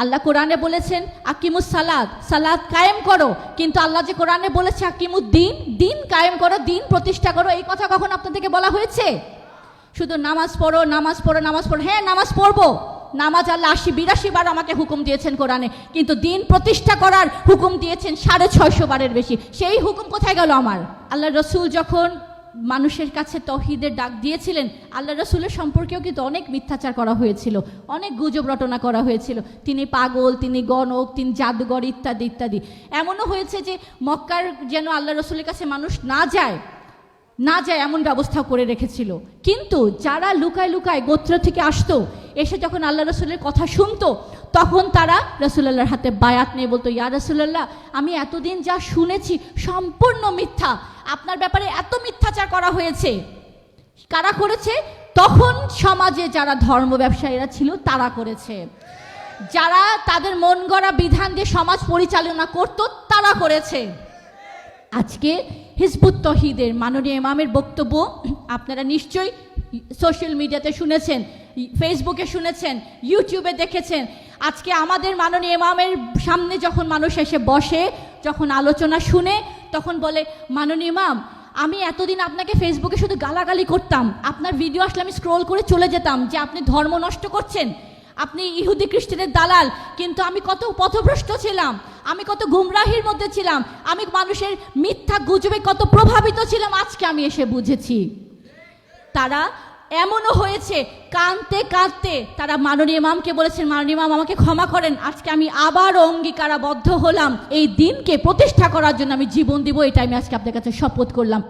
আল্লাহ কোরআনে বলেছেন আকিমুস সালাত, সালাত কায়েম করো, কিন্তু আল্লাহ যে কোরআনে বলেছে আকিমুদ্দিন, দিন কায়েম করো, দিন প্রতিষ্ঠা করো, এই কথা কখন আপনাদেরকে বলা হয়েছে? শুধু নামাজ পড়ো, নামাজ পড়ো, নামাজ পড়ো। হ্যাঁ, নামাজ পড়বো, নামাজ আল্লাহ ৮০-৮২ বার আমাকে হুকুম দিয়েছেন কোরআনে, কিন্তু দিন প্রতিষ্ঠা করার হুকুম দিয়েছেন ৬৫০ বারের বেশি। সেই হুকুম কোথায় গেল আমার? আল্লাহ রসুল যখন মানুষের কাছে তৌহিদের ডাক দিয়েছিলেন, আল্লাহ রসুলের সম্পর্কেও কিন্তু অনেক মিথ্যাচার করা হয়েছিল, অনেক গুজব রটনা করা হয়েছিল। তিনি পাগল, তিনি গণক, তিনি জাদুঘর, ইত্যাদি ইত্যাদি। এমনও হয়েছে যে মক্কার যেন আল্লাহ রসুলের কাছে মানুষ না যায় এমন ব্যবস্থা করে রেখেছিল। কিন্তু যারা লুকায় লুকায় গোত্র থেকে আসতো, এসে যখন আল্লাহ রসুলের কথা শুনতো, তখন তারা রসুল্লাহর হাতে বায়াত নিয়ে বলতো, ইয়া রসুল্লাহ, আমি এতদিন যা শুনেছি সম্পূর্ণ মিথ্যা, আপনার ব্যাপারে এত মিথ্যাচার করা হয়েছে। কারা করেছে? তখন সমাজে যারা ধর্ম ব্যবসায়ীরা ছিল তারা করেছে, যারা তাদের মন গড়া বিধান দিয়ে সমাজ পরিচালনা করত তারা করেছে। আজকে হিজবুত তৌহিদের মাননীয় ইমামের বক্তব্য আপনারা নিশ্চয়ই সোশ্যাল মিডিয়াতে শুনেছেন, ফেসবুকে শুনেছেন, ইউটিউবে দেখেছেন। আজকে আমাদের মাননীয় ইমামের সামনে যখন মানুষ এসে বসে, যখন আলোচনা শুনে, তখন বলে, মাননীয় ইমাম, আমি এতদিন আপনাকে ফেসবুকে শুধু গালাগালি করতাম, আপনার ভিডিও আসলে আমি স্ক্রোল করে চলে যেতাম যে আপনি ধর্ম নষ্ট করছেন, আপনি ইহুদি খ্রিস্টানের দালাল, কিন্তু আমি কত পথভ্রষ্ট ছিলাম, আমি কত গুমরাহির মধ্যে ছিলাম, আমি মানুষের মিথ্যা গুজবে কত প্রভাবিত ছিলাম, আজকে আমি এসে বুঝেছি। তারা এমনও হয়েছে কাঁদতে কাঁদতে তারা মাননীয় ইমামকে বলেছেন, মাননীয় ইমাম আমাকে ক্ষমা করেন, আজকে আমি আবার অঙ্গীকারাবদ্ধ হলাম, এই দিনকে প্রতিষ্ঠা করার জন্য আমি জীবন দিব, এটা আমি আজকে আপনার কাছে শপথ করলাম।